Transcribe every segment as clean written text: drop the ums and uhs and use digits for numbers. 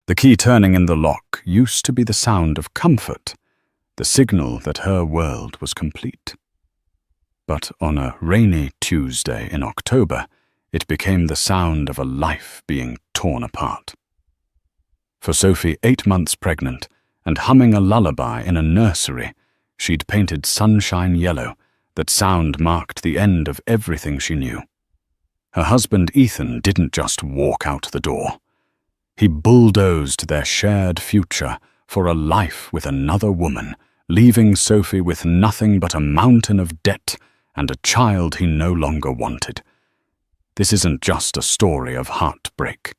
The key turning in the lock used to be the sound of comfort, the signal that her world was complete. But on a rainy Tuesday in October, it became the sound of a life being torn apart. For Sophie, 8 months pregnant, and humming a lullaby in a nursery, she'd painted sunshine yellow. That sound marked the end of everything she knew. Her husband Ethan didn't just walk out the door. He bulldozed their shared future for a life with another woman, leaving Sophie with nothing but a mountain of debt and a child he no longer wanted. This isn't just a story of heartbreak.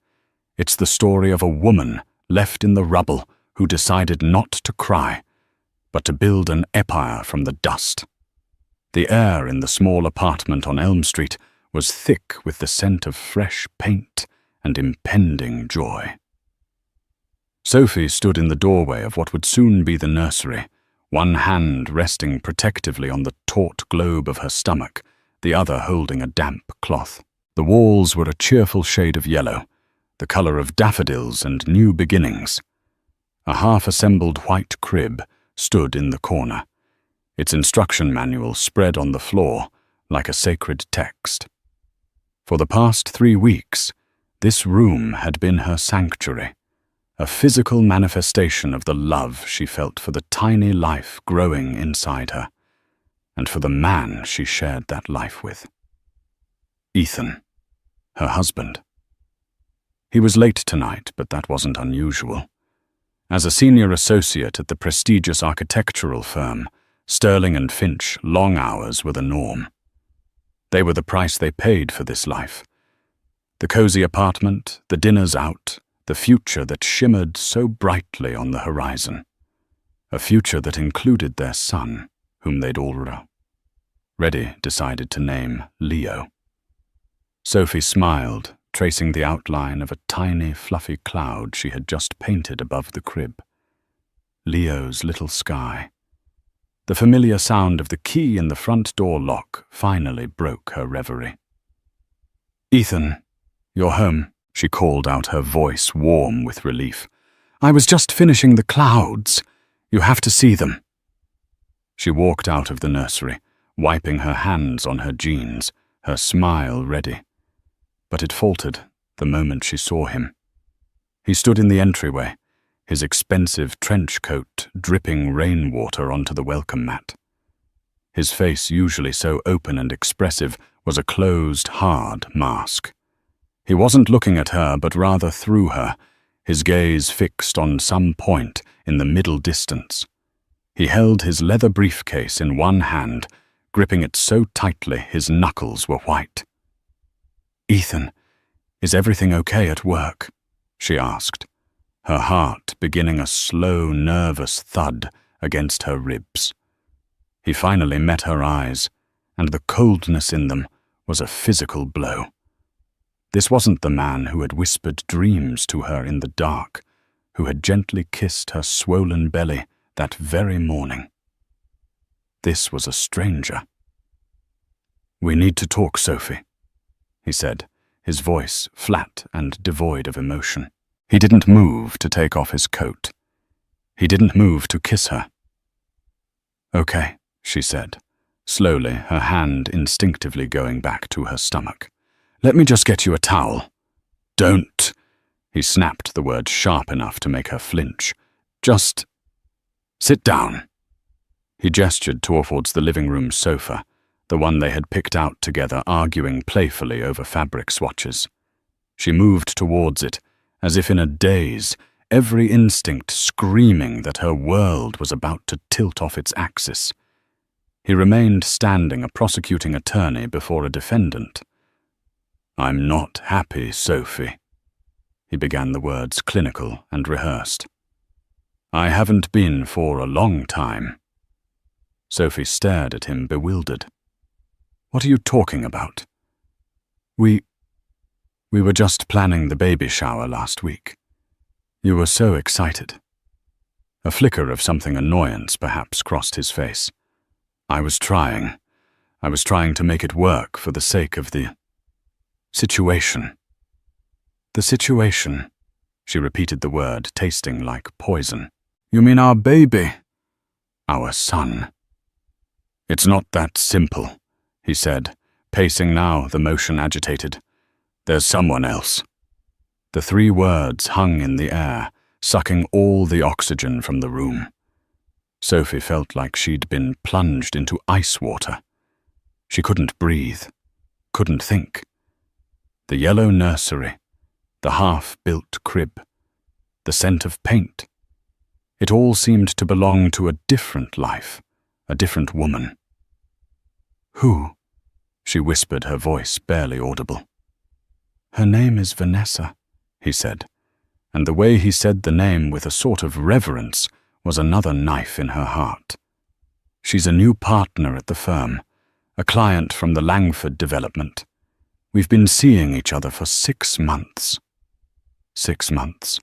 It's the story of a woman left in the rubble who decided not to cry, but to build an empire from the dust. The air in the small apartment on Elm Street was thick with the scent of fresh paint and impending joy. Sophie stood in the doorway of what would soon be the nursery, one hand resting protectively on the taut globe of her stomach, the other holding a damp cloth. The walls were a cheerful shade of yellow, the color of daffodils and new beginnings. A half-assembled white crib stood in the corner, its instruction manual spread on the floor like a sacred text. For the past 3 weeks, this room had been her sanctuary, a physical manifestation of the love she felt for the tiny life growing inside her, and for the man she shared that life with. Ethan, her husband. He was late tonight, but that wasn't unusual. As a senior associate at the prestigious architectural firm, Sterling and Finch, long hours were the norm. They were the price they paid for this life. The cozy apartment, the dinners out, the future that shimmered so brightly on the horizon. A future that included their son, whom they'd already decided to name Leo. Sophie smiled, tracing the outline of a tiny, fluffy cloud she had just painted above the crib. Leo's little sky. The familiar sound of the key in the front door lock finally broke her reverie. "Ethan, you're home," she called out, her voice warm with relief. "I was just finishing the clouds. You have to see them." She walked out of the nursery, wiping her hands on her jeans, her smile ready. But it faltered the moment she saw him. He stood in the entryway, his expensive trench coat dripping rainwater onto the welcome mat. His face, usually so open and expressive, was a closed, hard mask. He wasn't looking at her, but rather through her, his gaze fixed on some point in the middle distance. He held his leather briefcase in one hand, gripping it so tightly his knuckles were white. "Ethan, is everything okay at work?" she asked, her heart beginning a slow, nervous thud against her ribs. He finally met her eyes, and the coldness in them was a physical blow. This wasn't the man who had whispered dreams to her in the dark, who had gently kissed her swollen belly that very morning. This was a stranger. "We need to talk, Sophie," he said, his voice flat and devoid of emotion. He didn't move to take off his coat. He didn't move to kiss her. "Okay," she said, slowly, her hand instinctively going back to her stomach. "Let me just get you a towel." "Don't." He snapped the word sharp enough to make her flinch. "Just sit down." He gestured towards the living room sofa, the one they had picked out together, arguing playfully over fabric swatches. She moved towards it, as if in a daze, every instinct screaming that her world was about to tilt off its axis. He remained standing, a prosecuting attorney before a defendant. "I'm not happy, Sophie." He began the words clinical and rehearsed. "I haven't been for a long time." Sophie stared at him, bewildered. "What are you talking about?" We were just planning the baby shower last week. You were so excited." A flicker of something annoyance perhaps crossed his face. I was trying to make it work for the sake of the situation." "The situation," She repeated the word, tasting like poison. You mean our baby? Our son. It's not that simple, he said, pacing now, the motion agitated. There's someone else. The 3 words hung in the air, sucking all the oxygen from the room. Sophie felt like she'd been plunged into ice water. She couldn't breathe, couldn't think. The yellow nursery, the half-built crib, the scent of paint. It all seemed to belong to a different life, a different woman. Who? She whispered, her voice barely audible. Her name is Vanessa, he said, and the way he said the name with a sort of reverence was another knife in her heart. She's a new partner at the firm, a client from the Langford development. We've been seeing each other for 6 months. 6 months.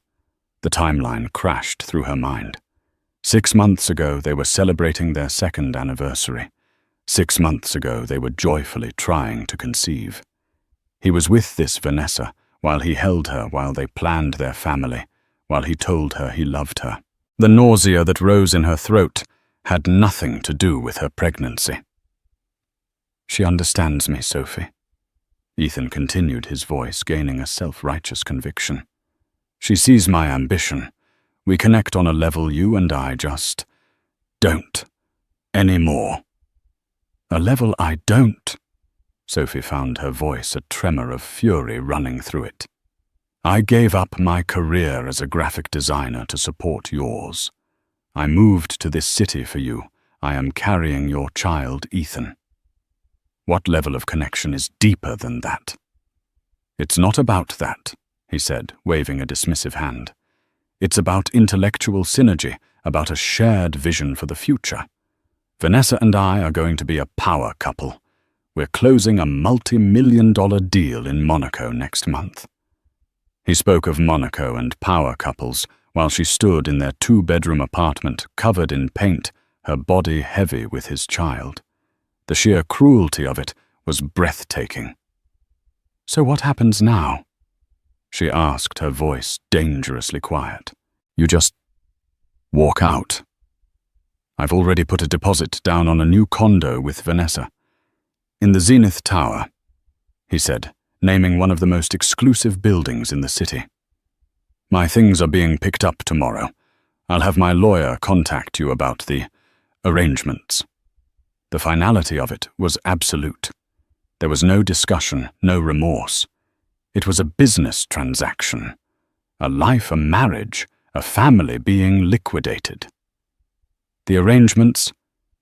The timeline crashed through her mind. 6 months ago, they were celebrating their 2nd anniversary. 6 months ago, they were joyfully trying to conceive. He was with this Vanessa while he held her, while they planned their family, while he told her he loved her. The nausea that rose in her throat had nothing to do with her pregnancy. She understands me, Sophie. Ethan continued, his voice gaining a self-righteous conviction. She sees my ambition. We connect on a level you and I just don't anymore. A level I don't. Sophie found her voice a tremor of fury running through it. I gave up my career as a graphic designer to support yours. I moved to this city for you. I am carrying your child, Ethan. What level of connection is deeper than that? It's not about that, he said, waving a dismissive hand. It's about intellectual synergy, about a shared vision for the future. Vanessa and I are going to be a power couple. We're closing a multi-million-dollar deal in Monaco next month. He spoke of Monaco and power couples while she stood in their 2-bedroom apartment, covered in paint, her body heavy with his child. The sheer cruelty of it was breathtaking. So what happens now? She asked, her voice dangerously quiet. You just walk out. I've already put a deposit down on a new condo with Vanessa. In the Zenith Tower, he said, naming one of the most exclusive buildings in the city. My things are being picked up tomorrow. I'll have my lawyer contact you about the arrangements. The finality of it was absolute. There was no discussion, no remorse. It was a business transaction, a life, a marriage, a family being liquidated. The arrangements,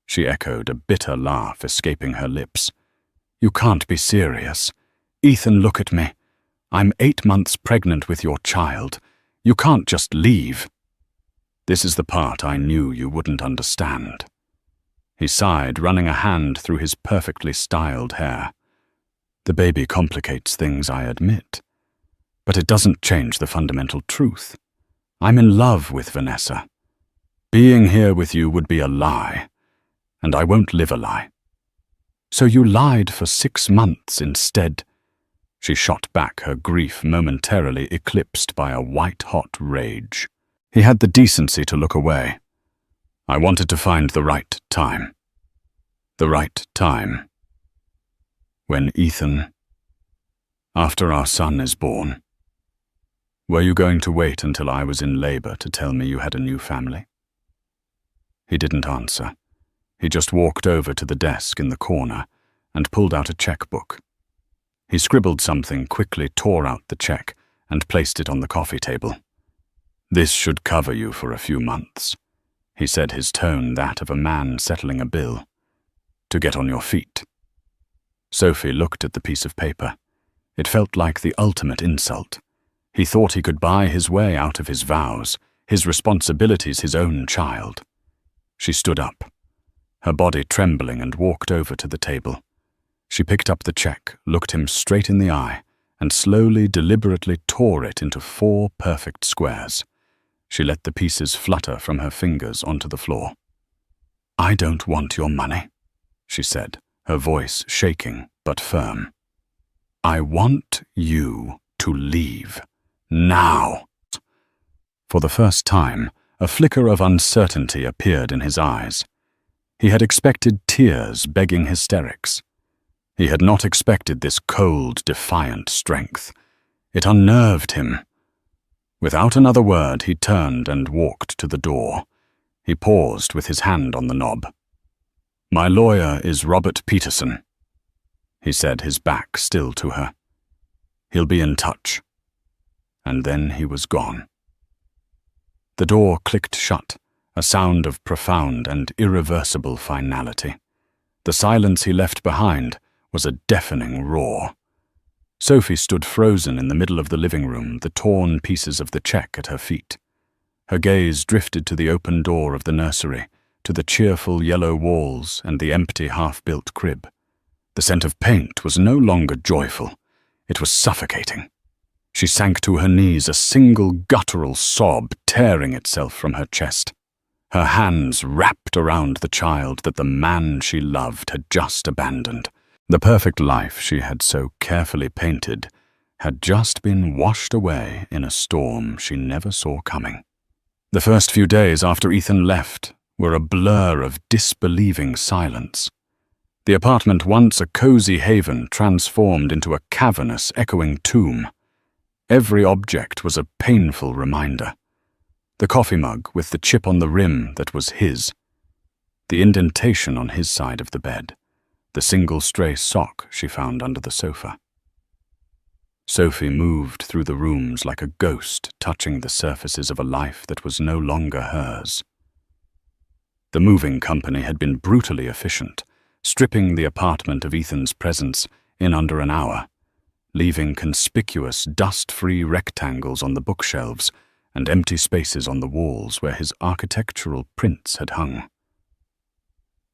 she echoed, a bitter laugh escaping her lips. You can't be serious. Ethan, look at me. I'm 8 months pregnant with your child. You can't just leave. This is the part I knew you wouldn't understand. He sighed, running a hand through his perfectly styled hair. The baby complicates things, I admit. But it doesn't change the fundamental truth. I'm in love with Vanessa. Being here with you would be a lie, and I won't live a lie. So you lied for 6 months instead. She shot back, her grief momentarily eclipsed by a white-hot rage. He had the decency to look away. I wanted to find the right time. The right time. When Ethan, after our son is born. Were you going to wait until I was in labor to tell me you had a new family? He didn't answer. He just walked over to the desk in the corner and pulled out a checkbook. He scribbled something, quickly tore out the check, and placed it on the coffee table. This should cover you for a few months, he said, his tone that of a man settling a bill. To get on your feet. Sophie looked at the piece of paper. It felt like the ultimate insult. He thought he could buy his way out of his vows, his responsibilities, his own child. She stood up, her body trembling, and walked over to the table. She picked up the check, looked him straight in the eye, and slowly, deliberately tore it into 4 perfect squares. She let the pieces flutter from her fingers onto the floor. I don't want your money, she said, her voice shaking but firm. I want you to leave. Now. For the first time, a flicker of uncertainty appeared in his eyes. He had expected tears begging hysterics. He had not expected this cold, defiant strength. It unnerved him. Without another word, he turned and walked to the door. He paused with his hand on the knob. "My lawyer is Robert Peterson," he said, his back still to her. "He'll be in touch." And then he was gone. The door clicked shut, a sound of profound and irreversible finality. The silence he left behind was a deafening roar. Sophie stood frozen in the middle of the living room, the torn pieces of the cheque at her feet. Her gaze drifted to the open door of the nursery, to the cheerful yellow walls and the empty half-built crib. The scent of paint was no longer joyful. It was suffocating. She sank to her knees, a single guttural sob tearing itself from her chest. Her hands wrapped around the child that the man she loved had just abandoned. The perfect life she had so carefully painted had just been washed away in a storm she never saw coming. The first few days after Ethan left were a blur of disbelieving silence. The apartment, once a cozy haven, transformed into a cavernous, echoing tomb. Every object was a painful reminder. The coffee mug with the chip on the rim that was his. The indentation on his side of the bed. The single stray sock she found under the sofa. Sophie moved through the rooms like a ghost touching the surfaces of a life that was no longer hers. The moving company had been brutally efficient, stripping the apartment of Ethan's presence in under an hour, leaving conspicuous, dust-free rectangles on the bookshelves and empty spaces on the walls where his architectural prints had hung.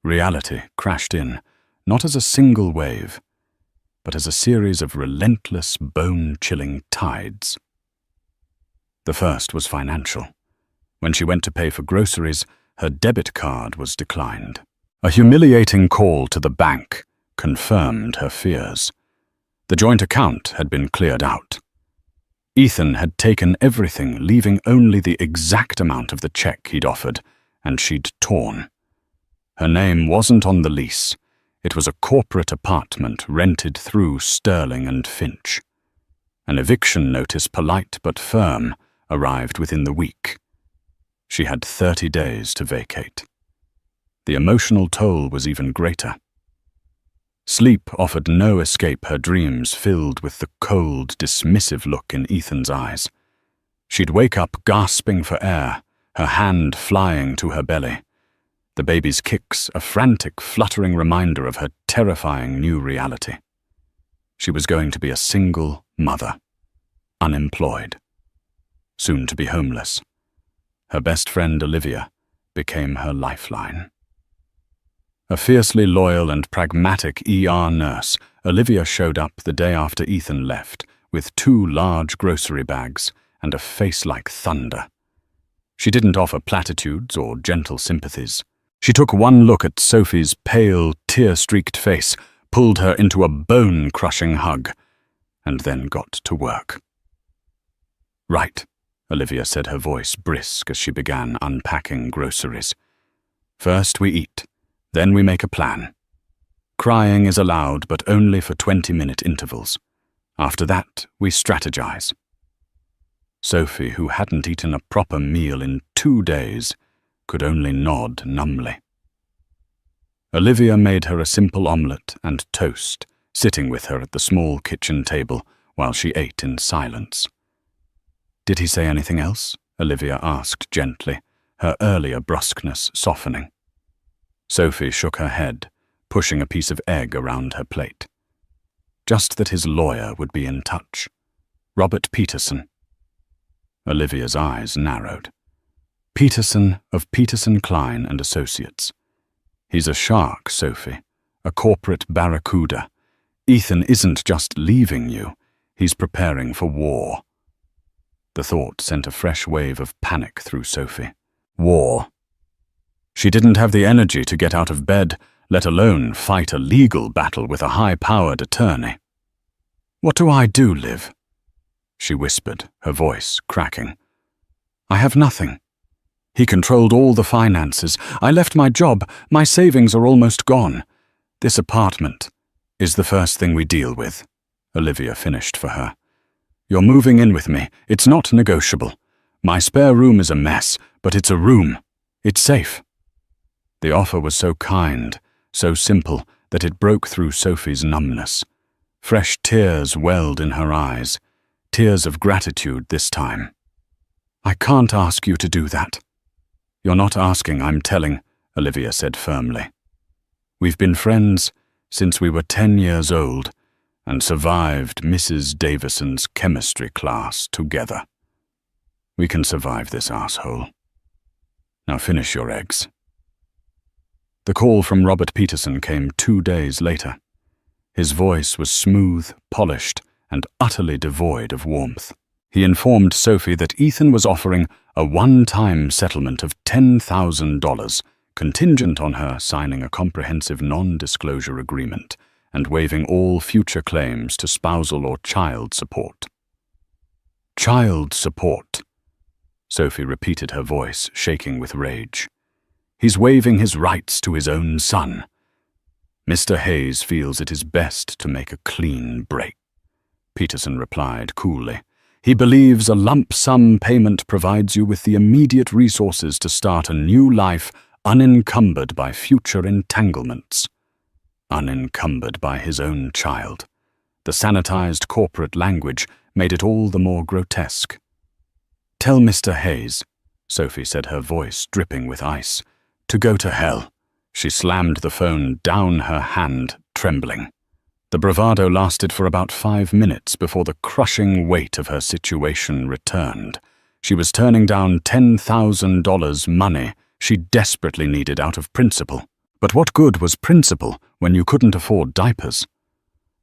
Reality crashed in, not as a single wave, but as a series of relentless, bone-chilling tides. The first was financial. When she went to pay for groceries, her debit card was declined. A humiliating call to the bank confirmed her fears. The joint account had been cleared out. Ethan had taken everything, leaving only the exact amount of the cheque he'd offered, and she'd torn. Her name wasn't on the lease. It was a corporate apartment rented through Sterling and Finch. An eviction notice, polite but firm, arrived within the week. She had 30 days to vacate. The emotional toll was even greater. Sleep offered no escape, her dreams filled with the cold, dismissive look in Ethan's eyes. She'd wake up gasping for air, her hand flying to her belly. The baby's kicks, a frantic, fluttering reminder of her terrifying new reality. She was going to be a single mother, unemployed, soon to be homeless. Her best friend, Olivia, became her lifeline. A fiercely loyal and pragmatic ER nurse, Olivia showed up the day after Ethan left with 2 large grocery bags and a face like thunder. She didn't offer platitudes or gentle sympathies. She took one look at Sophie's pale, tear-streaked face, pulled her into a bone-crushing hug, and then got to work. "Right," Olivia said, her voice brisk as she began unpacking groceries. "First we eat, then we make a plan. Crying is allowed, but only for 20-minute intervals. After that, we strategize." Sophie, who hadn't eaten a proper meal in 2 days, could only nod numbly. Olivia made her a simple omelette and toast, sitting with her at the small kitchen table while she ate in silence. "Did he say anything else?" Olivia asked gently, her earlier brusqueness softening. Sophie shook her head, pushing a piece of egg around her plate. Just that his lawyer would be in touch. Robert Peterson. Olivia's eyes narrowed. Peterson of Peterson, Klein and Associates. He's a shark, Sophie, a corporate barracuda. Ethan isn't just leaving you, he's preparing for war. The thought sent a fresh wave of panic through Sophie. War. She didn't have the energy to get out of bed, let alone fight a legal battle with a high-powered attorney. "What do I do, Liv?" she whispered, her voice cracking. I have nothing. He controlled all the finances. I left my job. My savings are almost gone. This apartment is the first thing we deal with," Olivia finished for her. "You're moving in with me. It's not negotiable. My spare room is a mess, but it's a room. It's safe." The offer was so kind, so simple, that it broke through Sophie's numbness. Fresh tears welled in her eyes, tears of gratitude this time. "I can't ask you to do that." "You're not asking, I'm telling," Olivia said firmly. "We've been friends since we were 10 years old and survived Mrs. Davison's chemistry class together. We can survive this asshole. Now finish your eggs." The call from Robert Peterson came 2 days later. His voice was smooth, polished, and utterly devoid of warmth. He informed Sophie that Ethan was offering a one-time settlement of $10,000, contingent on her signing a comprehensive non-disclosure agreement and waiving all future claims to spousal or child support. "Child support," Sophie repeated, her voice shaking with rage. "He's waiving his rights to his own son. Mr. Hayes feels it is best to make a clean break," Peterson replied coolly. "He believes a lump sum payment provides you with the immediate resources to start a new life unencumbered by future entanglements." Unencumbered by his own child. The sanitized corporate language made it all the more grotesque. "Tell Mr. Hayes," Sophie said, her voice dripping with ice, "to go to hell." She slammed the phone down her hand, trembling. The bravado lasted for about 5 minutes before the crushing weight of her situation returned. She was turning down $10,000 money she desperately needed out of principle. But what good was principle when you couldn't afford diapers?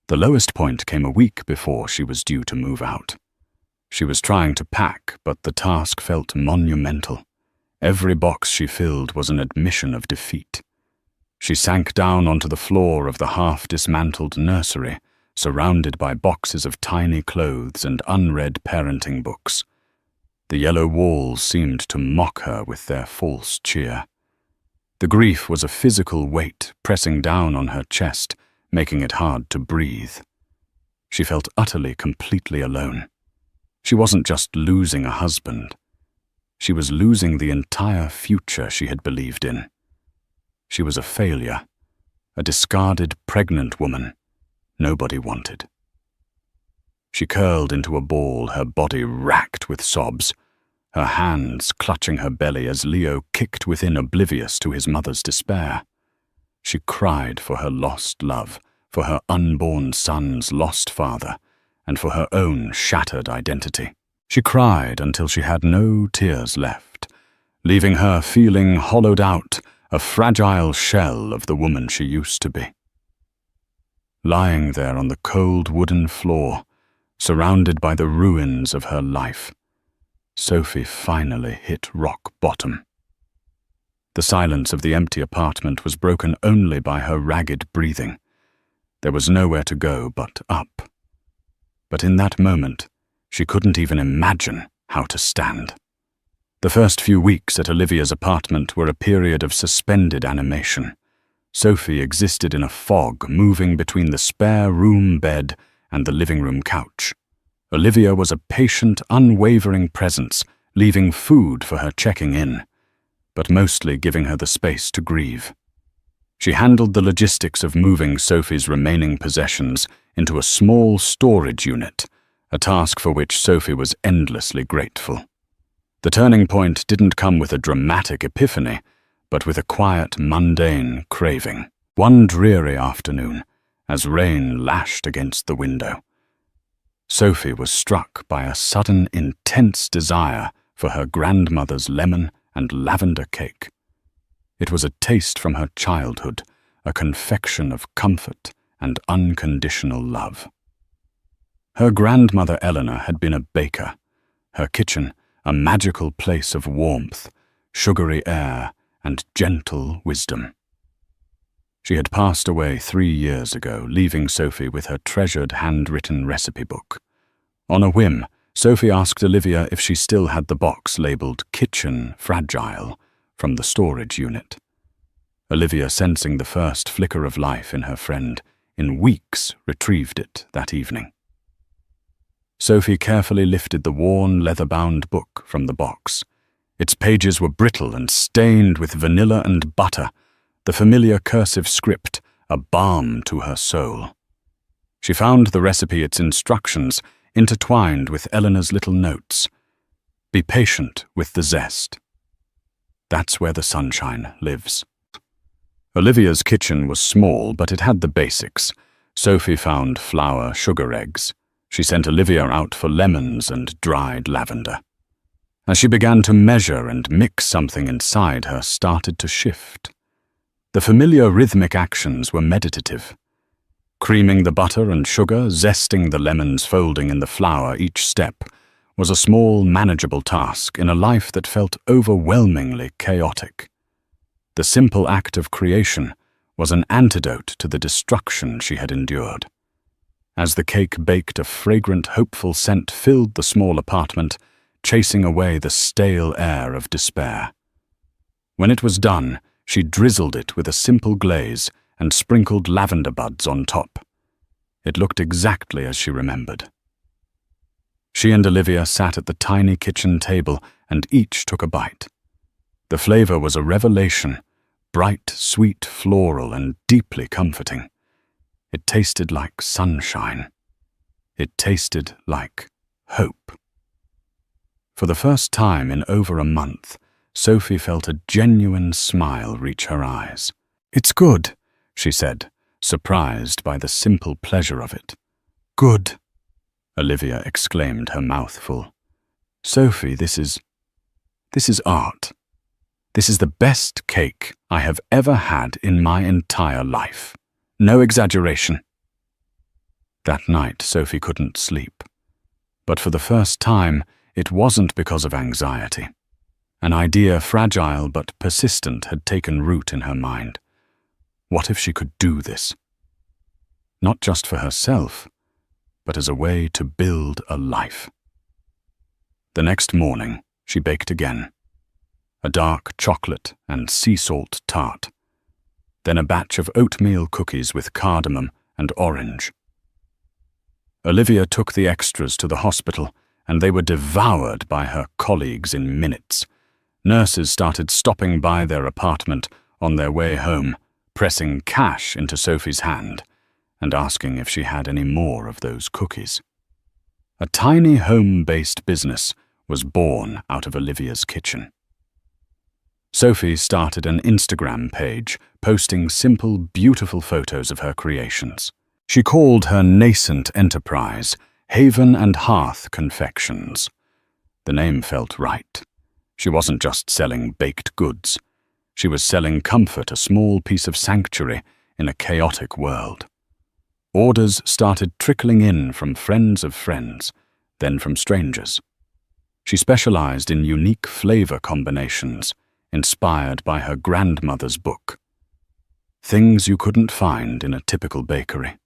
The lowest point came a week before she was due to move out. She was trying to pack, but the task felt monumental. Every box she filled was an admission of defeat. She sank down onto the floor of the half-dismantled nursery, surrounded by boxes of tiny clothes and unread parenting books. The yellow walls seemed to mock her with their false cheer. The grief was a physical weight pressing down on her chest, making it hard to breathe. She felt utterly, completely alone. She wasn't just losing a husband. She was losing the entire future she had believed in. She was a failure, a discarded pregnant woman nobody wanted. She curled into a ball, her body racked with sobs, her hands clutching her belly as Leo kicked within, oblivious to his mother's despair. She cried for her lost love, for her unborn son's lost father, and for her own shattered identity. She cried until she had no tears left, leaving her feeling hollowed out, a fragile shell of the woman she used to be. Lying there on the cold wooden floor, surrounded by the ruins of her life, Sophie finally hit rock bottom. The silence of the empty apartment was broken only by her ragged breathing. There was nowhere to go but up. But in that moment, she couldn't even imagine how to stand. The first few weeks at Olivia's apartment were a period of suspended animation. Sophie existed in a fog, moving between the spare room bed and the living room couch. Olivia was a patient, unwavering presence, leaving food for her checking in, but mostly giving her the space to grieve. She handled the logistics of moving Sophie's remaining possessions into a small storage unit, a task for which Sophie was endlessly grateful. The turning point didn't come with a dramatic epiphany, but with a quiet, mundane craving. One dreary afternoon, as rain lashed against the window, Sophie was struck by a sudden, intense desire for her grandmother's lemon and lavender cake. It was a taste from her childhood, a confection of comfort and unconditional love. Her grandmother Eleanor had been a baker, her kitchen a magical place of warmth, sugary air, and gentle wisdom. She had passed away 3 years ago, leaving Sophie with her treasured handwritten recipe book. On a whim, Sophie asked Olivia if she still had the box labelled Kitchen Fragile from the storage unit. Olivia, sensing the first flicker of life in her friend, in weeks retrieved it that evening. Sophie carefully lifted the worn, leather-bound book from the box. Its pages were brittle and stained with vanilla and butter, the familiar cursive script a balm to her soul. She found the recipe, its instructions, intertwined with Eleanor's little notes. Be patient with the zest. That's where the sunshine lives. Olivia's kitchen was small, but it had the basics. Sophie found flour, sugar, eggs. She sent Olivia out for lemons and dried lavender. As she began to measure and mix, something inside her started to shift. The familiar rhythmic actions were meditative. Creaming the butter and sugar, zesting the lemons, folding in the flour, each step was a small, manageable task in a life that felt overwhelmingly chaotic. The simple act of creation was an antidote to the destruction she had endured. As the cake baked, a fragrant, hopeful scent filled the small apartment, chasing away the stale air of despair. When it was done, she drizzled it with a simple glaze and sprinkled lavender buds on top. It looked exactly as she remembered. She and Olivia sat at the tiny kitchen table and each took a bite. The flavor was a revelation, bright, sweet, floral, and deeply comforting. It tasted like sunshine. It tasted like hope. For the first time in over a month, Sophie felt a genuine smile reach her eyes. "It's good," she said, surprised by the simple pleasure of it. "Good," Olivia exclaimed, her mouth full. "Sophie, this is art. This is the best cake I have ever had in my entire life. No exaggeration." That night, Sophie couldn't sleep. But for the first time, it wasn't because of anxiety. An idea, fragile but persistent, had taken root in her mind. What if she could do this? Not just for herself, but as a way to build a life. The next morning, she baked again. A dark chocolate and sea salt tart. Then a batch of oatmeal cookies with cardamom and orange. Olivia took the extras to the hospital, and they were devoured by her colleagues in minutes. Nurses started stopping by their apartment on their way home, pressing cash into Sophie's hand and asking if she had any more of those cookies. A tiny home-based business was born out of Olivia's kitchen. Sophie started an Instagram page, posting simple, beautiful photos of her creations. She called her nascent enterprise Haven and Hearth Confections. The name felt right. She wasn't just selling baked goods. She was selling comfort, a small piece of sanctuary in a chaotic world. Orders started trickling in from friends of friends, then from strangers. She specialized in unique flavor combinations, inspired by her grandmother's book. Things you couldn't find in a typical bakery.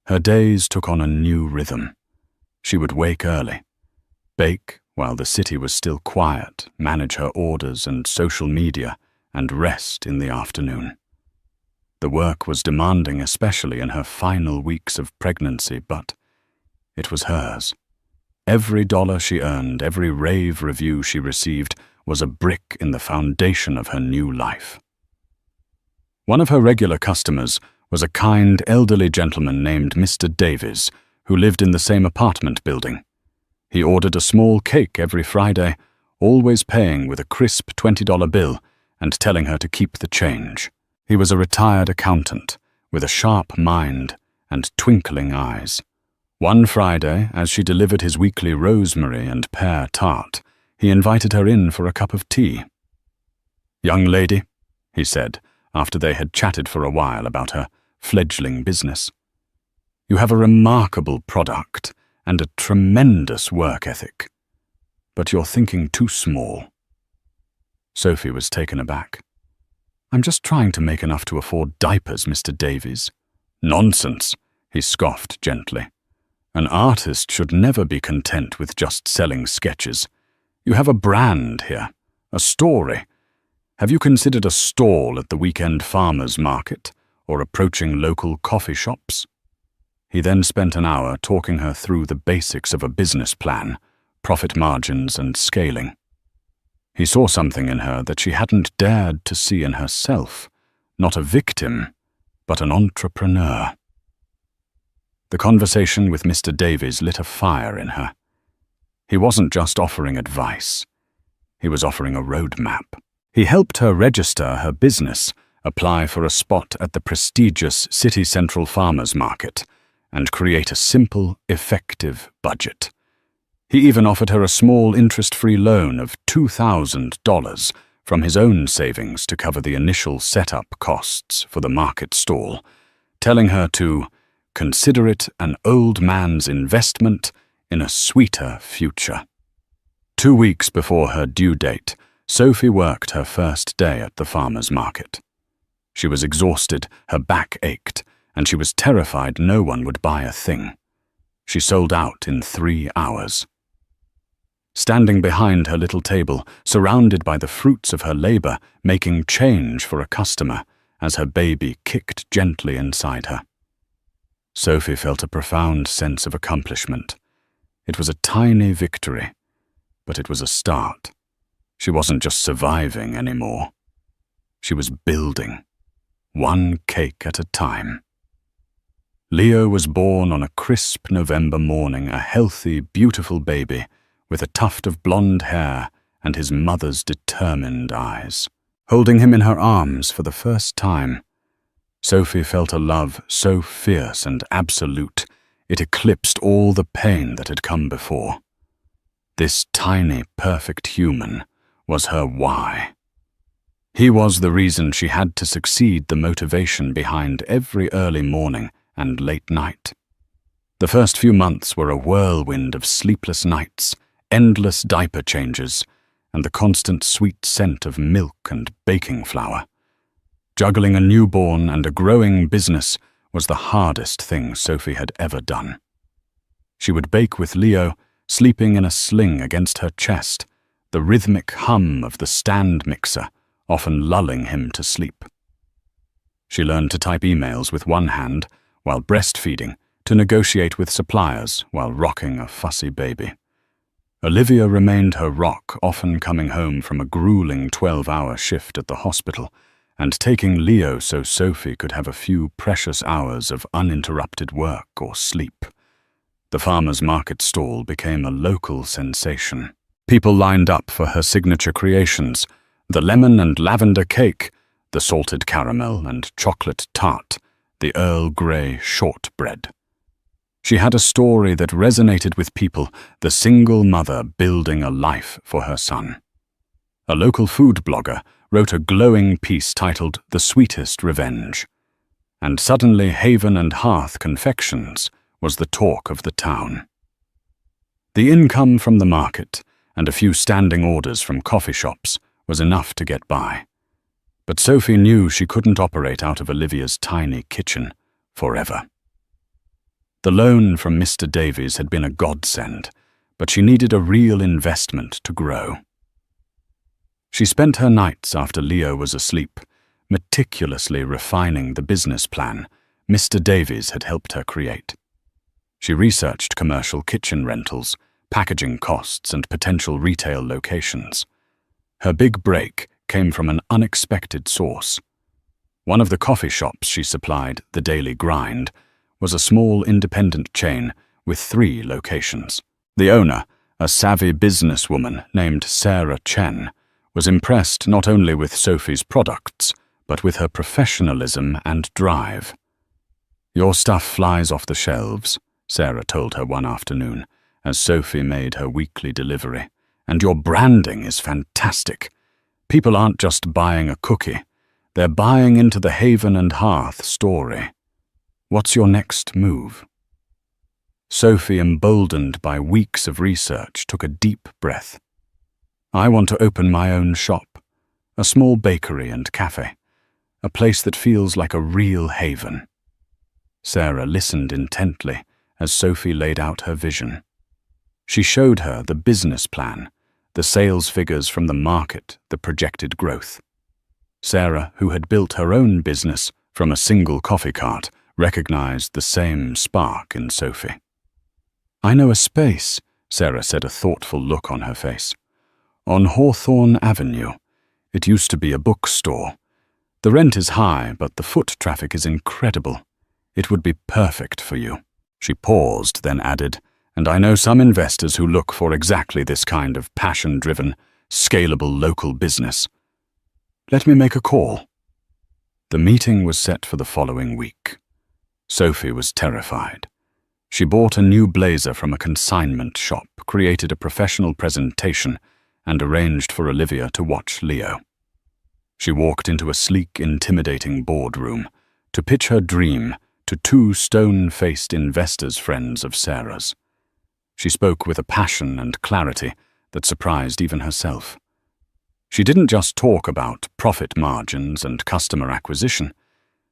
Her days took on a new rhythm. She would wake early, bake while the city was still quiet, manage her orders and social media, and rest in the afternoon. The work was demanding, especially in her final weeks of pregnancy, but it was hers. Every dollar she earned, every rave review she received, was a brick in the foundation of her new life. One of her regular customers was a kind, elderly gentleman named Mr. Davies, who lived in the same apartment building. He ordered a small cake every Friday, always paying with a crisp $20 bill and telling her to keep the change. He was a retired accountant with a sharp mind and twinkling eyes. One Friday, as she delivered his weekly rosemary and pear tart, he invited her in for a cup of tea. "Young lady," he said, after they had chatted for a while about her fledgling business, "you have a remarkable product and a tremendous work ethic, but you're thinking too small." Sophie was taken aback. "I'm just trying to make enough to afford diapers, Mr. Davies." "Nonsense," he scoffed gently. An artist should never be content with just selling sketches. You have a brand here, a story. Have you considered a stall at the weekend farmers' market or approaching local coffee shops? He then spent an hour talking her through the basics of a business plan, profit margins and scaling. He saw something in her that she hadn't dared to see in herself, not a victim, but an entrepreneur. The conversation with Mr. Davies lit a fire in her. He wasn't just offering advice. He was offering a roadmap. He helped her register her business, apply for a spot at the prestigious City Central Farmers Market, and create a simple, effective budget. He even offered her a small interest-free loan of $2,000 from his own savings to cover the initial setup costs for the market stall, telling her to consider it an old man's investment in a sweeter future. 2 weeks before her due date, Sophie worked her first day at the farmer's market. She was exhausted, her back ached, and she was terrified no one would buy a thing. She sold out in 3 hours. Standing behind her little table, surrounded by the fruits of her labor, making change for a customer, as her baby kicked gently inside her. Sophie felt a profound sense of accomplishment. It was a tiny victory, but it was a start. She wasn't just surviving anymore. She was building, one cake at a time. Leo was born on a crisp November morning, a healthy, beautiful baby with a tuft of blonde hair and his mother's determined eyes. Holding him in her arms for the first time, Sophie felt a love so fierce and absolute, it eclipsed all the pain that had come before. This tiny, perfect human was her why. He was the reason she had to succeed, the motivation behind every early morning and late night. The first few months were a whirlwind of sleepless nights, endless diaper changes, and the constant sweet scent of milk and baking flour. Juggling a newborn and a growing business was the hardest thing Sophie had ever done. She would bake with Leo, sleeping in a sling against her chest, the rhythmic hum of the stand mixer often lulling him to sleep. She learned to type emails with one hand while breastfeeding, to negotiate with suppliers while rocking a fussy baby. Olivia remained her rock, often coming home from a grueling 12-hour shift at the hospital and taking Leo so Sophie could have a few precious hours of uninterrupted work or sleep. The farmer's market stall became a local sensation. People lined up for her signature creations, the lemon and lavender cake, the salted caramel and chocolate tart, the Earl Grey shortbread. She had a story that resonated with people, the single mother building a life for her son. A local food blogger wrote a glowing piece titled "The Sweetest Revenge," and suddenly Haven and Hearth Confections was the talk of the town. The income from the market and a few standing orders from coffee shops was enough to get by. But Sophie knew she couldn't operate out of Olivia's tiny kitchen forever. The loan from Mr. Davies had been a godsend, but she needed a real investment to grow. She spent her nights after Leo was asleep, meticulously refining the business plan Mr. Davies had helped her create. She researched commercial kitchen rentals, packaging costs, and potential retail locations. Her big break came from an unexpected source. One of the coffee shops she supplied, the Daily Grind, was a small independent chain with 3 locations. The owner, a savvy businesswoman named Sarah Chen, was impressed not only with Sophie's products, but with her professionalism and drive. "Your stuff flies off the shelves," Sarah told her one afternoon, as Sophie made her weekly delivery, "and your branding is fantastic. People aren't just buying a cookie, they're buying into the Haven and Hearth story. What's your next move?" Sophie, emboldened by weeks of research, took a deep breath. "I want to open my own shop, a small bakery and cafe, a place that feels like a real haven." Sarah listened intently as Sophie laid out her vision. She showed her the business plan, the sales figures from the market, the projected growth. Sarah, who had built her own business from a single coffee cart, recognized the same spark in Sophie. "I know a space," Sarah said, a thoughtful look on her face. "On Hawthorne Avenue. It used to be a bookstore. The rent is high, but the foot traffic is incredible. It would be perfect for you." She paused, then added, "And I know some investors who look for exactly this kind of passion-driven, scalable local business. Let me make a call." The meeting was set for the following week. Sophie was terrified. She bought a new blazer from a consignment shop, created a professional presentation, and arranged for Olivia to watch Leo. She walked into a sleek, intimidating boardroom to pitch her dream to two stone-faced investors friends of Sarah's. She spoke with a passion and clarity that surprised even herself. She didn't just talk about profit margins and customer acquisition.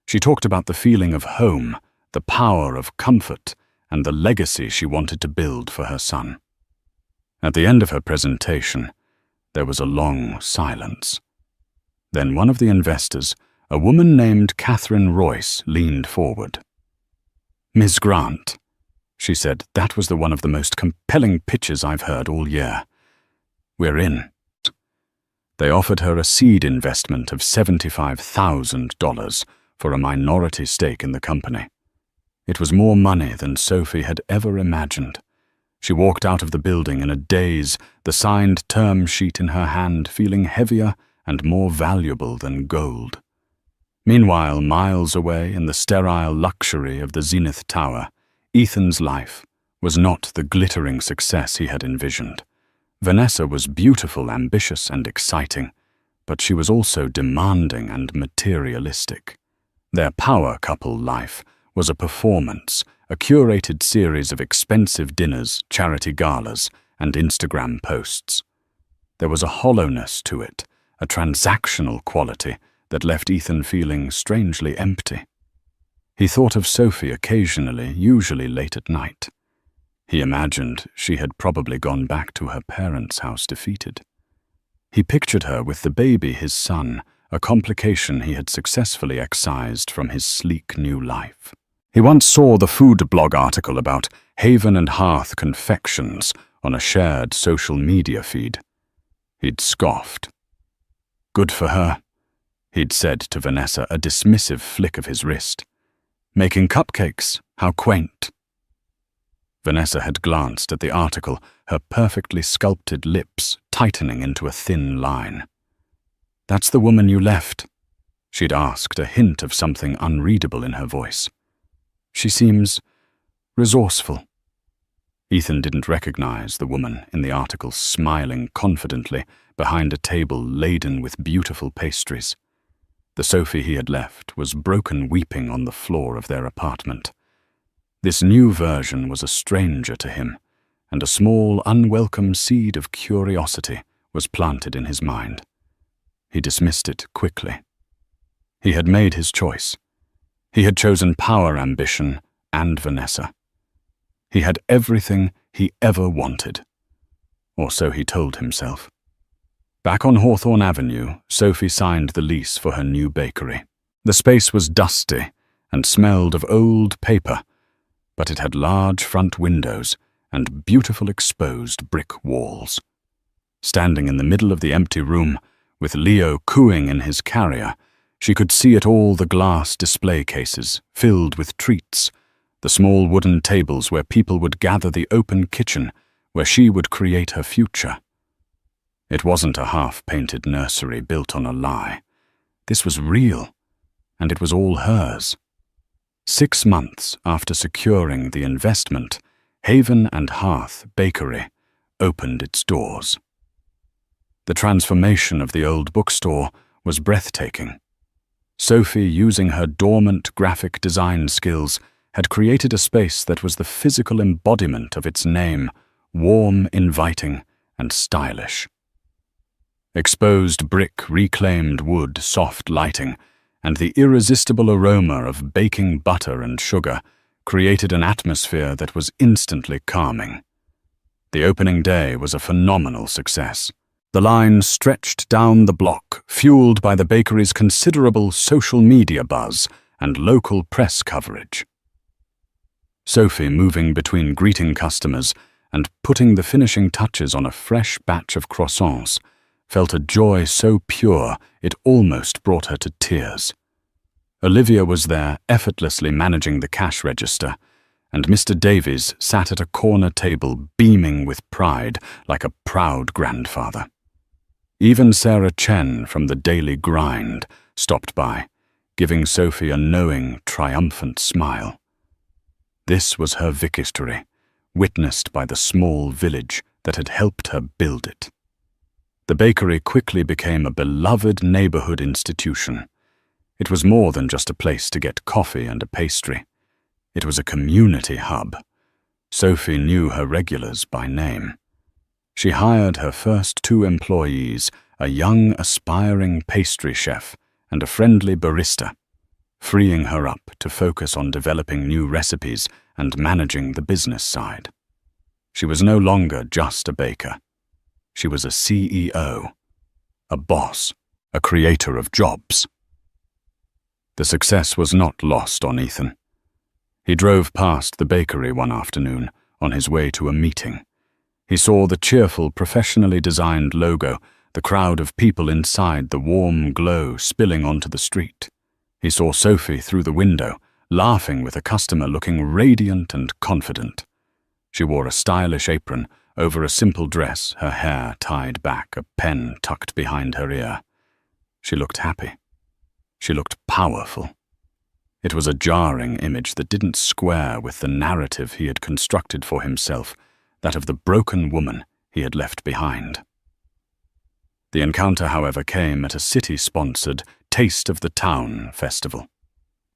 She talked about the feeling of home, the power of comfort, and the legacy she wanted to build for her son. At the end of her presentation, there was a long silence. Then one of the investors, a woman named Catherine Royce, leaned forward. "Ms. Grant," she said, "that was one of the most compelling pitches I've heard all year. We're in." They offered her a seed investment of $75,000 for a minority stake in the company. It was more money than Sophie had ever imagined. She walked out of the building in a daze, the signed term sheet in her hand, feeling heavier and more valuable than gold. Meanwhile, miles away in the sterile luxury of the Zenith Tower, Ethan's life was not the glittering success he had envisioned. Vanessa was beautiful, ambitious, and exciting, but she was also demanding and materialistic. Their power couple life was a performance, a curated series of expensive dinners, charity galas, and Instagram posts. There was a hollowness to it, a transactional quality that left Ethan feeling strangely empty. He thought of Sophie occasionally, usually late at night. He imagined she had probably gone back to her parents' house defeated. He pictured her with the baby, his son, a complication he had successfully excised from his sleek new life. He once saw the food blog article about Haven and Hearth confections on a shared social media feed. He'd scoffed. "Good for her," he'd said to Vanessa, a dismissive flick of his wrist. "Making cupcakes, how quaint." Vanessa had glanced at the article, her perfectly sculpted lips tightening into a thin line. "That's the woman you left?" She'd asked, a hint of something unreadable in her voice. "She seems resourceful." Ethan didn't recognize the woman in the article, smiling confidently behind a table laden with beautiful pastries. The Sophie he had left was broken weeping on the floor of their apartment. This new version was a stranger to him, and a small, unwelcome seed of curiosity was planted in his mind. He dismissed it quickly. He had made his choice. He had chosen power, ambition, and Vanessa. He had everything he ever wanted. Or so he told himself. Back on Hawthorne Avenue, Sophie signed the lease for her new bakery. The space was dusty and smelled of old paper, but it had large front windows and beautiful exposed brick walls. Standing in the middle of the empty room, with Leo cooing in his carrier, she could see at all the glass display cases filled with treats, the small wooden tables where people would gather, the open kitchen where she would create her future. It wasn't a half-painted nursery built on a lie. This was real, and it was all hers. 6 months after securing the investment, Haven and Hearth Bakery opened its doors. The transformation of the old bookstore was breathtaking. Sophie, using her dormant graphic design skills, had created a space that was the physical embodiment of its name, warm, inviting, and stylish. Exposed brick, reclaimed wood, soft lighting, and the irresistible aroma of baking butter and sugar created an atmosphere that was instantly calming. The opening day was a phenomenal success. The line stretched down the block, fueled by the bakery's considerable social media buzz and local press coverage. Sophie, moving between greeting customers and putting the finishing touches on a fresh batch of croissants, felt a joy so pure it almost brought her to tears. Olivia was there, effortlessly managing the cash register, and Mr. Davies sat at a corner table beaming with pride like a proud grandfather. Even Sarah Chen from the Daily Grind stopped by, giving Sophie a knowing, triumphant smile. This was her victory, witnessed by the small village that had helped her build it. The bakery quickly became a beloved neighborhood institution. It was more than just a place to get coffee and a pastry. It was a community hub. Sophie knew her regulars by name. She hired her first 2 employees, a young, aspiring pastry chef and a friendly barista, freeing her up to focus on developing new recipes and managing the business side. She was no longer just a baker. She was a CEO, a boss, a creator of jobs. The success was not lost on Ethan. He drove past the bakery one afternoon on his way to a meeting. He saw the cheerful, professionally designed logo, the crowd of people inside, the warm glow spilling onto the street. He saw Sophie through the window, laughing with a customer looking radiant and confident. She wore a stylish apron over a simple dress, her hair tied back, a pen tucked behind her ear. She looked happy. She looked powerful. It was a jarring image that didn't square with the narrative he had constructed for himself, that of the broken woman he had left behind. The encounter, however, came at a city-sponsored Taste of the Town festival.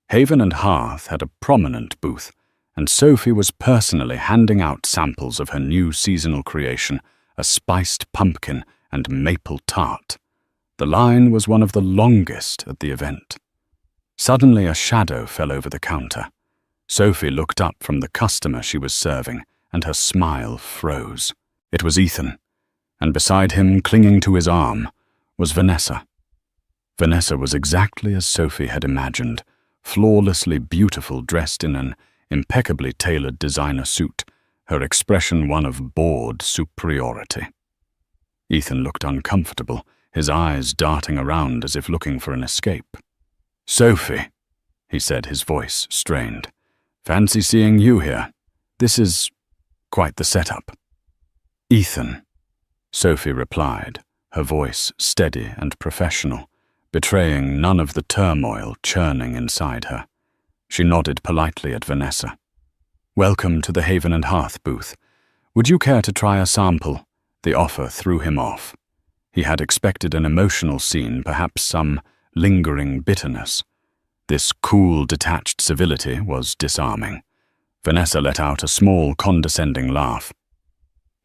Haven and Hearth had a prominent booth, and Sophie was personally handing out samples of her new seasonal creation, a spiced pumpkin and maple tart. The line was one of the longest at the event. Suddenly a shadow fell over the counter. Sophie looked up from the customer she was serving, and her smile froze. It was Ethan, and beside him, clinging to his arm, was Vanessa. Vanessa was exactly as Sophie had imagined, flawlessly beautiful, dressed in an impeccably tailored designer suit, her expression one of bored superiority. Ethan looked uncomfortable, his eyes darting around as if looking for an escape. "Sophie," he said, his voice strained. "Fancy seeing you here. This is quite the setup." "Ethan," Sophie replied, her voice steady and professional, betraying none of the turmoil churning inside her. She nodded politely at Vanessa. "Welcome to the Haven and Hearth booth. Would you care to try a sample?" The offer threw him off. He had expected an emotional scene, perhaps some lingering bitterness. This cool, detached civility was disarming. Vanessa let out a small, condescending laugh.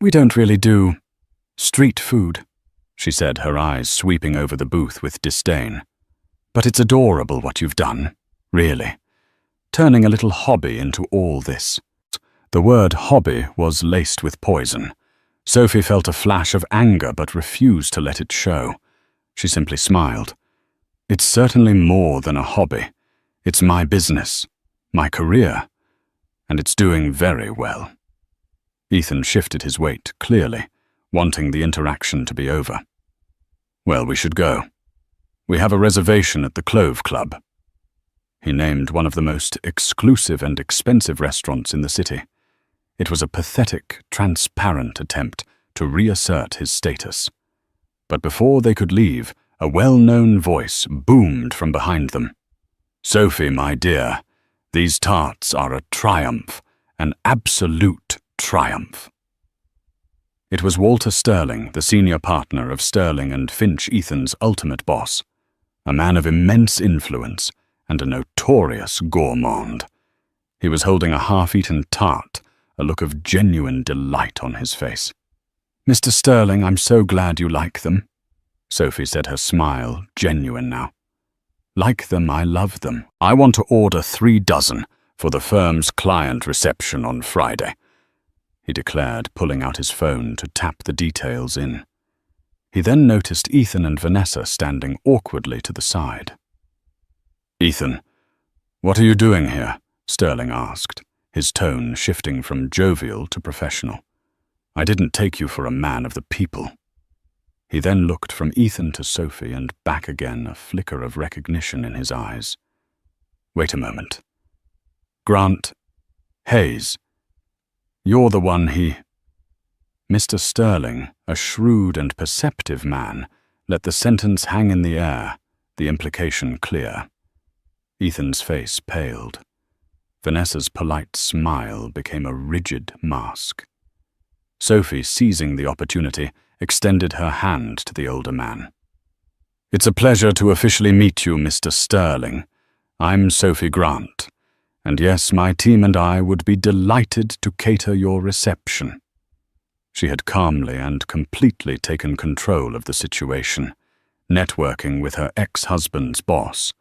"We don't really do street food," she said, her eyes sweeping over the booth with disdain. "But it's adorable what you've done, really. Turning a little hobby into all this." The word hobby was laced with poison. Sophie felt a flash of anger but refused to let it show. She simply smiled. "It's certainly more than a hobby. It's my business, my career, and it's doing very well." Ethan shifted his weight, clearly, wanting the interaction to be over. "Well, we should go. We have a reservation at the Clove Club." He named one of the most exclusive and expensive restaurants in the city. It was a pathetic, transparent attempt to reassert his status. But before they could leave, a well-known voice boomed from behind them. "Sophie, my dear, these tarts are a triumph, an absolute triumph." It was Walter Sterling, the senior partner of Sterling and Finch, Ethan's ultimate boss, a man of immense influence and a notorious gourmand. He was holding a half-eaten tart, a look of genuine delight on his face. "Mr. Sterling, I'm so glad you like them," Sophie said, her smile genuine now. "Like them, I love them. I want to order 3 dozen for the firm's client reception on Friday," he declared, pulling out his phone to tap the details in. He then noticed Ethan and Vanessa standing awkwardly to the side. "Ethan, what are you doing here?" Sterling asked, his tone shifting from jovial to professional. "I didn't take you for a man of the people." He then looked from Ethan to Sophie and back again, a flicker of recognition in his eyes. "Wait a moment. Grant Hayes. You're the one he—" Mr. Sterling, a shrewd and perceptive man, let the sentence hang in the air, the implication clear. Ethan's face paled. Vanessa's polite smile became a rigid mask. Sophie, seizing the opportunity, extended her hand to the older man. "It's a pleasure to officially meet you, Mr. Sterling. I'm Sophie Grant, and yes, my team and I would be delighted to cater your reception." She had calmly and completely taken control of the situation, networking with her ex-husband's boss,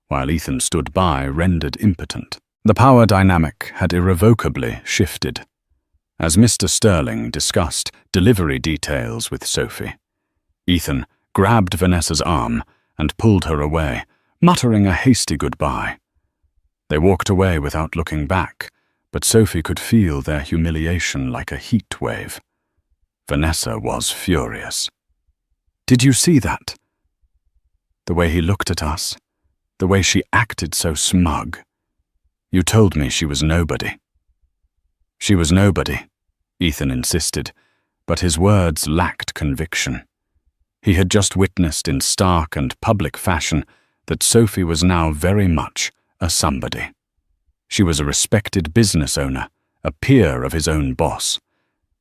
while Ethan stood by, rendered impotent. The power dynamic had irrevocably shifted. As Mr. Sterling discussed delivery details with Sophie, Ethan grabbed Vanessa's arm and pulled her away, muttering a hasty goodbye. They walked away without looking back, but Sophie could feel their humiliation like a heat wave. Vanessa was furious. "Did you see that? The way he looked at us, the way she acted so smug. You told me she was nobody." "She was nobody," Ethan insisted, but his words lacked conviction. He had just witnessed in stark and public fashion that Sophie was now very much a somebody. She was a respected business owner, a peer of his own boss,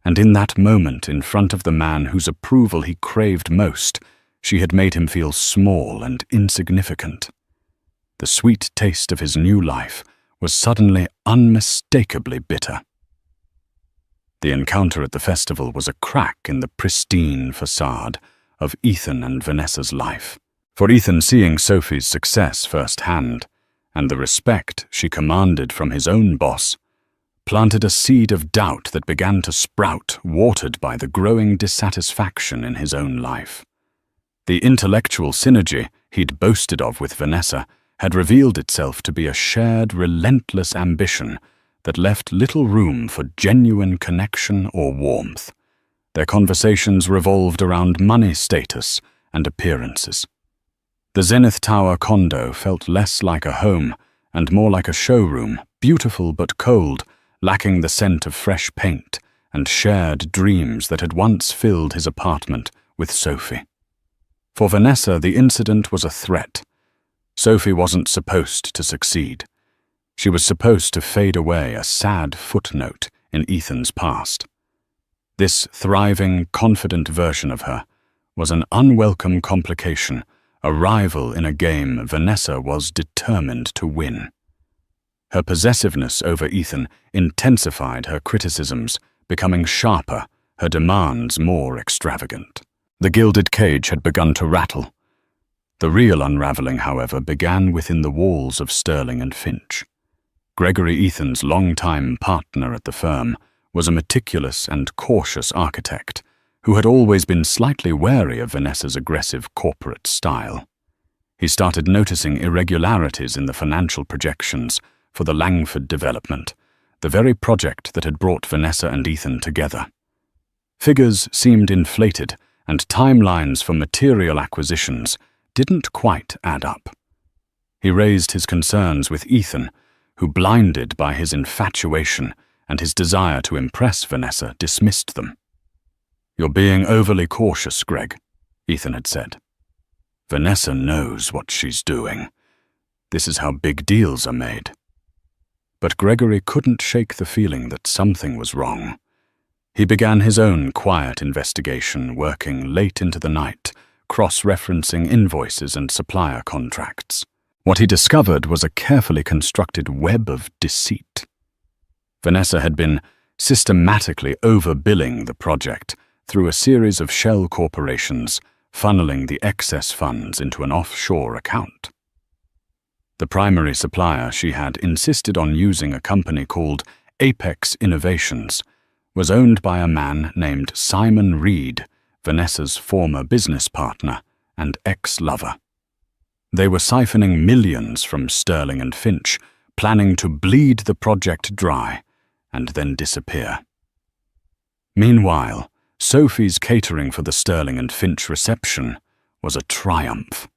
and in that moment, in front of the man whose approval he craved most, she had made him feel small and insignificant. The sweet taste of his new life was suddenly unmistakably bitter. The encounter at the festival was a crack in the pristine facade of Ethan and Vanessa's life. For Ethan, seeing Sophie's success firsthand, and the respect she commanded from his own boss, planted a seed of doubt that began to sprout, watered by the growing dissatisfaction in his own life. The intellectual synergy he'd boasted of with Vanessa had revealed itself to be a shared, relentless ambition that left little room for genuine connection or warmth. Their conversations revolved around money status and appearances. The Zenith Tower condo felt less like a home and more like a showroom, beautiful but cold, lacking the scent of fresh paint and shared dreams that had once filled his apartment with Sophie. For Vanessa, the incident was a threat. Sophie wasn't supposed to succeed. She was supposed to fade away, a sad footnote in Ethan's past. This thriving, confident version of her was an unwelcome complication, a rival in a game Vanessa was determined to win. Her possessiveness over Ethan intensified her criticisms, becoming sharper, her demands more extravagant. The gilded cage had begun to rattle. The real unraveling, however, began within the walls of Sterling and Finch. Gregory, Ethan's longtime partner at the firm, was a meticulous and cautious architect who had always been slightly wary of Vanessa's aggressive corporate style. He started noticing irregularities in the financial projections for the Langford development, the very project that had brought Vanessa and Ethan together. Figures seemed inflated, and timelines for material acquisitions didn't quite add up. He raised his concerns with Ethan, who, blinded by his infatuation and his desire to impress Vanessa, dismissed them. "You're being overly cautious, Greg," Ethan had said. "Vanessa knows what she's doing. This is how big deals are made." But Gregory couldn't shake the feeling that something was wrong. He began his own quiet investigation, working late into the night, cross-referencing invoices and supplier contracts. What he discovered was a carefully constructed web of deceit. Vanessa had been systematically overbilling the project through a series of shell corporations, funneling the excess funds into an offshore account. The primary supplier she had insisted on using, a company called Apex Innovations, was owned by a man named Simon Reed, Vanessa's former business partner and ex-lover. They were siphoning millions from Sterling and Finch, planning to bleed the project dry and then disappear. Meanwhile, Sophie's catering for the Sterling and Finch reception was a triumph.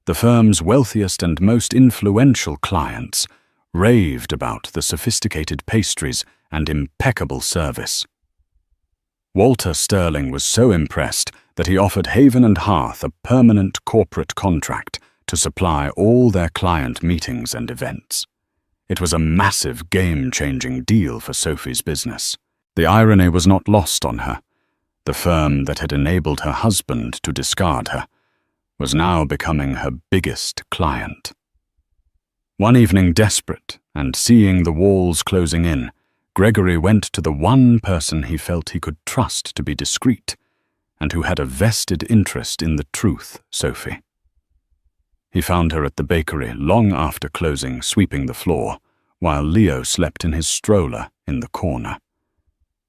The firm's wealthiest and most influential clients raved about the sophisticated pastries and impeccable service. Walter Sterling was so impressed that he offered Haven and Hearth a permanent corporate contract to supply all their client meetings and events. It was a massive, game-changing deal for Sophie's business. The irony was not lost on her. The firm that had enabled her husband to discard her was now becoming her biggest client. One evening, desperate and seeing the walls closing in, Gregory went to the one person he felt he could trust to be discreet and who had a vested interest in the truth, Sophie. He found her at the bakery long after closing, sweeping the floor, while Leo slept in his stroller in the corner.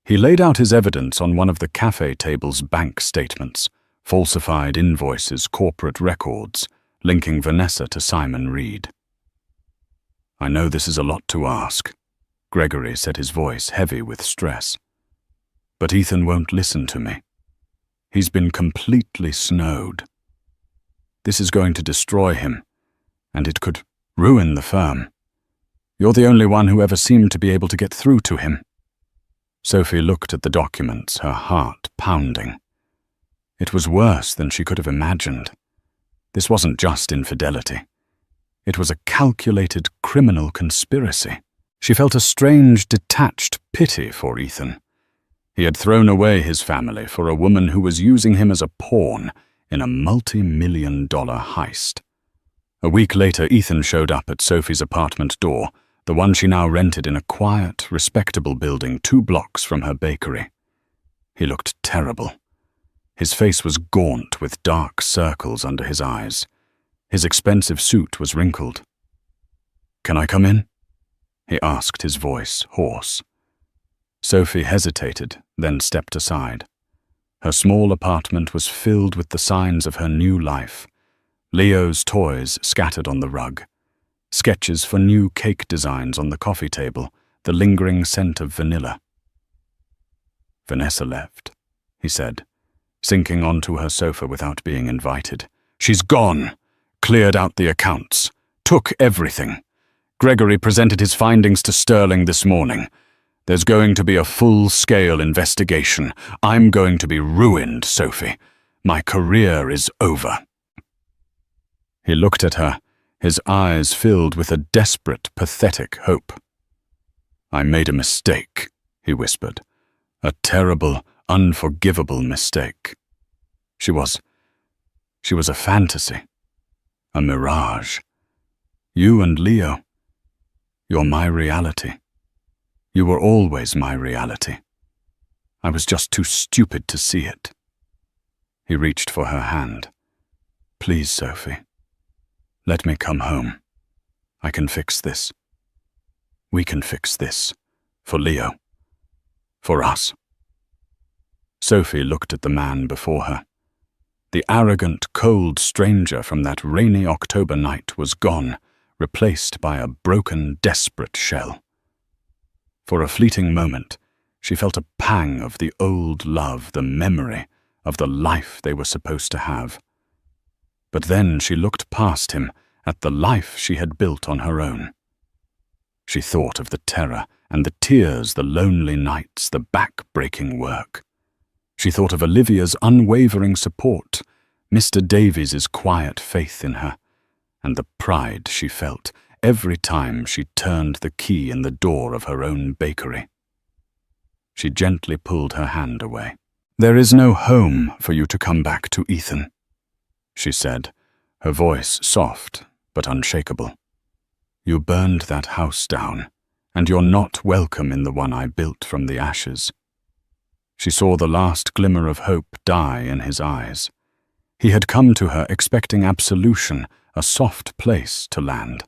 He laid out his evidence on one of the cafe table's bank statements, falsified invoices, corporate records, linking Vanessa to Simon Reed. "I know this is a lot to ask," Gregory said, his voice heavy with stress. "But Ethan won't listen to me. He's been completely snowed. This is going to destroy him, and it could ruin the firm. You're the only one who ever seemed to be able to get through to him." Sophie looked at the documents, her heart pounding. It was worse than she could have imagined. This wasn't just infidelity. It was a calculated criminal conspiracy. She felt a strange, detached pity for Ethan. He had thrown away his family for a woman who was using him as a pawn in a multi-million-dollar heist. A week later, Ethan showed up at Sophie's apartment door, the one she now rented in a quiet, respectable building 2 blocks from her bakery. He looked terrible. His face was gaunt with dark circles under his eyes. His expensive suit was wrinkled. "Can I come in?" he asked, his voice hoarse. Sophie hesitated, then stepped aside. Her small apartment was filled with the signs of her new life. Leo's toys scattered on the rug, sketches for new cake designs on the coffee table, the lingering scent of vanilla. "Vanessa left," he said, sinking onto her sofa without being invited. "She's gone, cleared out the accounts, took everything. Gregory presented his findings to Sterling this morning. There's going to be a full-scale investigation. I'm going to be ruined, Sophie. My career is over." He looked at her, his eyes filled with a desperate, pathetic hope. "I made a mistake," he whispered. "A terrible, unforgivable mistake. She was a fantasy, a mirage. You and Leo, you're my reality. You were always my reality. I was just too stupid to see it." He reached for her hand. "Please, Sophie, let me come home. I can fix this. We can fix this. For Leo. For us." Sophie looked at the man before her. The arrogant, cold stranger from that rainy October night was gone, replaced by a broken, desperate shell. For a fleeting moment, she felt a pang of the old love, the memory of the life they were supposed to have. But then she looked past him at the life she had built on her own. She thought of the terror and the tears, the lonely nights, the back-breaking work. She thought of Olivia's unwavering support, Mr. Davies's quiet faith in her, and the pride she felt every time she turned the key in the door of her own bakery. She gently pulled her hand away. "There is no home for you to come back to, Ethan," she said, her voice soft but unshakable. "You burned that house down, and you're not welcome in the one I built from the ashes." She saw the last glimmer of hope die in his eyes. He had come to her expecting absolution, a soft place to land.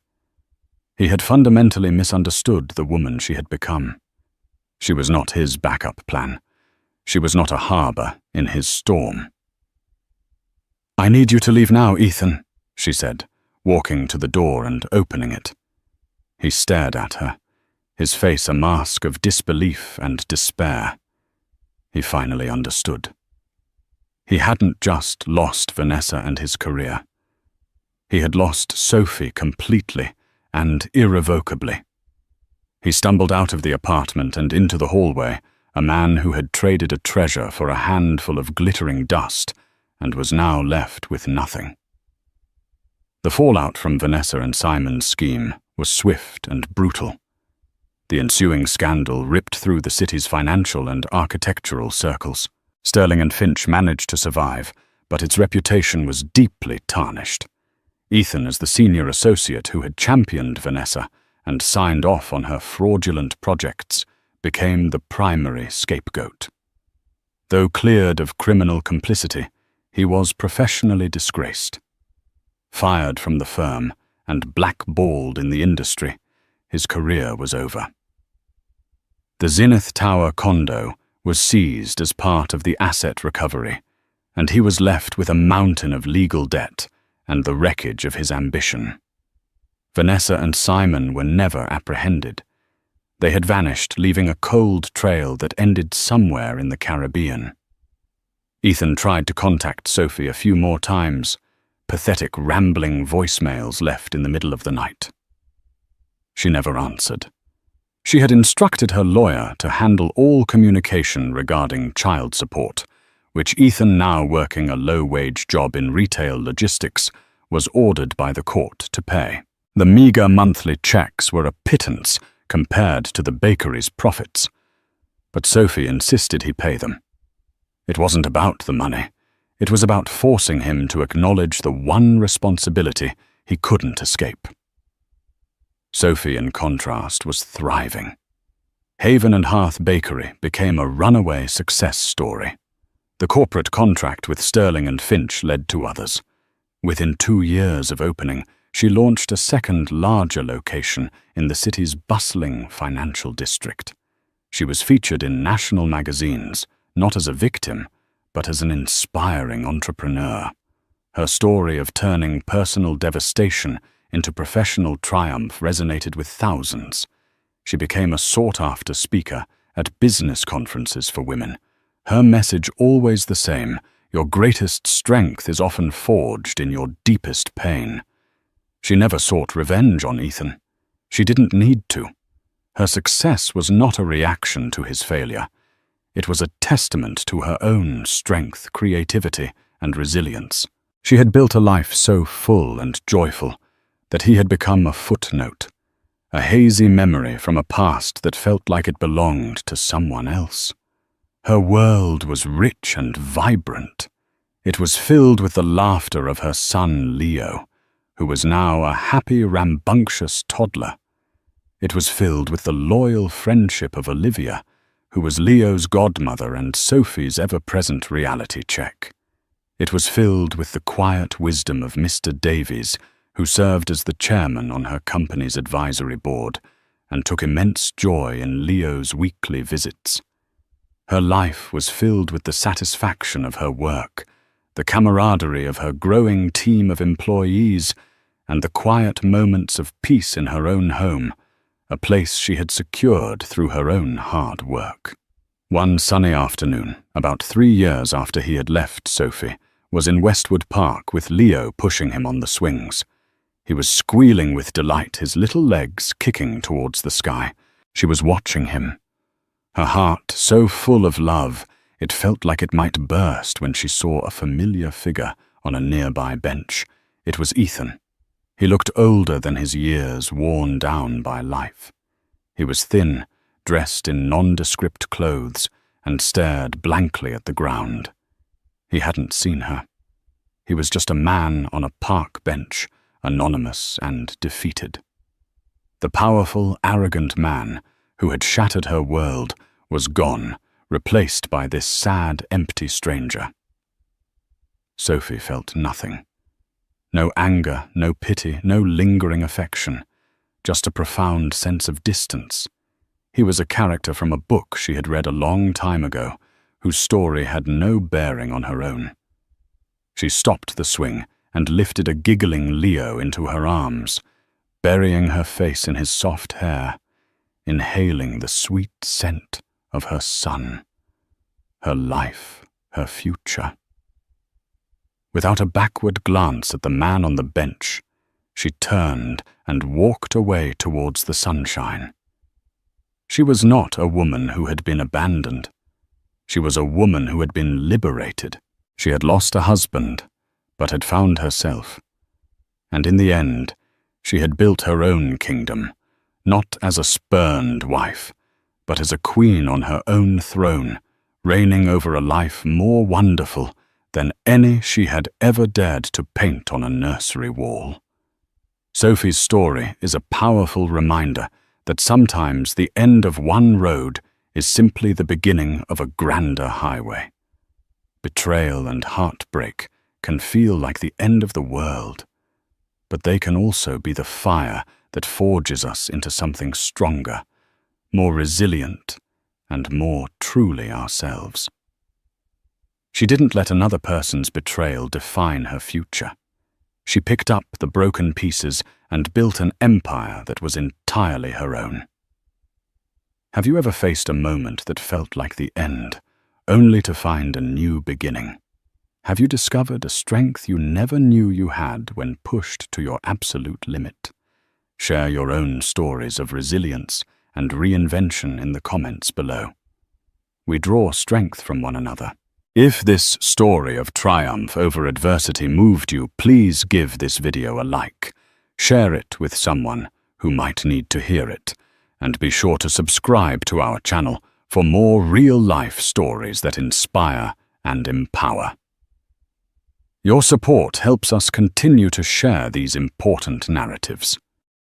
He had fundamentally misunderstood the woman she had become. She was not his backup plan. She was not a harbor in his storm. "I need you to leave now, Ethan," she said, walking to the door and opening it. He stared at her, his face a mask of disbelief and despair. He finally understood. He hadn't just lost Vanessa and his career. He had lost Sophie completely and irrevocably. He stumbled out of the apartment and into the hallway, a man who had traded a treasure for a handful of glittering dust and was now left with nothing. The fallout from Vanessa and Simon's scheme was swift and brutal. The ensuing scandal ripped through the city's financial and architectural circles. Sterling and Finch managed to survive, but its reputation was deeply tarnished. Ethan, as the senior associate who had championed Vanessa and signed off on her fraudulent projects, became the primary scapegoat. Though cleared of criminal complicity, he was professionally disgraced. Fired from the firm and blackballed in the industry, his career was over. The Zenith Tower condo was seized as part of the asset recovery, and he was left with a mountain of legal debt and the wreckage of his ambition. Vanessa and Simon were never apprehended. They had vanished, leaving a cold trail that ended somewhere in the Caribbean. Ethan tried to contact Sophie a few more times, pathetic rambling voicemails left in the middle of the night. She never answered. She had instructed her lawyer to handle all communication regarding child support, which Ethan, now working a low-wage job in retail logistics, was ordered by the court to pay. The meager monthly checks were a pittance compared to the bakery's profits, but Sophie insisted he pay them. It wasn't about the money. It was about forcing him to acknowledge the one responsibility he couldn't escape. Sophie, in contrast, was thriving. Haven and Hearth Bakery became a runaway success story. The corporate contract with Sterling and Finch led to others. Within 2 years of opening, she launched a second, larger location in the city's bustling financial district. She was featured in national magazines, not as a victim, but as an inspiring entrepreneur. Her story of turning personal devastation into professional triumph resonated with thousands. She became a sought-after speaker at business conferences for women. Her message always the same: your greatest strength is often forged in your deepest pain. She never sought revenge on Ethan. She didn't need to. Her success was not a reaction to his failure. It was a testament to her own strength, creativity, and resilience. She had built a life so full and joyful that he had become a footnote, a hazy memory from a past that felt like it belonged to someone else. Her world was rich and vibrant. It was filled with the laughter of her son Leo, who was now a happy, rambunctious toddler. It was filled with the loyal friendship of Olivia, who was Leo's godmother and Sophie's ever-present reality check. It was filled with the quiet wisdom of Mr. Davies, who served as the chairman on her company's advisory board and took immense joy in Leo's weekly visits. Her life was filled with the satisfaction of her work, the camaraderie of her growing team of employees, and the quiet moments of peace in her own home, a place she had secured through her own hard work. One sunny afternoon, about 3 years after he had left Sophie, was in Westwood Park with Leo pushing him on the swings. He was squealing with delight, his little legs kicking towards the sky. She was watching him. Her heart so full of love, it felt like it might burst when she saw a familiar figure on a nearby bench. It was Ethan. He looked older than his years, worn down by life. He was thin, dressed in nondescript clothes, and stared blankly at the ground. He hadn't seen her. He was just a man on a park bench, anonymous and defeated. The powerful, arrogant man who had shattered her world was gone, replaced by this sad, empty stranger. Sophie felt nothing. No anger, no pity, no lingering affection. just a profound sense of distance. He was a character from a book she had read a long time ago, whose story had no bearing on her own. She stopped the swing and lifted a giggling Leo into her arms, burying her face in his soft hair, inhaling the sweet scent of her son, her life, her future. Without a backward glance at the man on the bench, she turned and walked away towards the sunshine. She was not a woman who had been abandoned. She was a woman who had been liberated. She had lost a husband, but had found herself. And in the end, she had built her own kingdom, not as a spurned wife, but as a queen on her own throne, reigning over a life more wonderful than any she had ever dared to paint on a nursery wall. Sophie's story is a powerful reminder that sometimes the end of one road is simply the beginning of a grander highway. Betrayal and heartbreak can feel like the end of the world, but they can also be the fire that forges us into something stronger, more resilient, and more truly ourselves. She didn't let another person's betrayal define her future. She picked up the broken pieces and built an empire that was entirely her own. Have you ever faced a moment that felt like the end, only to find a new beginning? Have you discovered a strength you never knew you had when pushed to your absolute limit? Share your own stories of resilience and reinvention in the comments below. We draw strength from one another. If this story of triumph over adversity moved you, please give this video a like. Share it with someone who might need to hear it. And be sure to subscribe to our channel for more real-life stories that inspire and empower. Your support helps us continue to share these important narratives.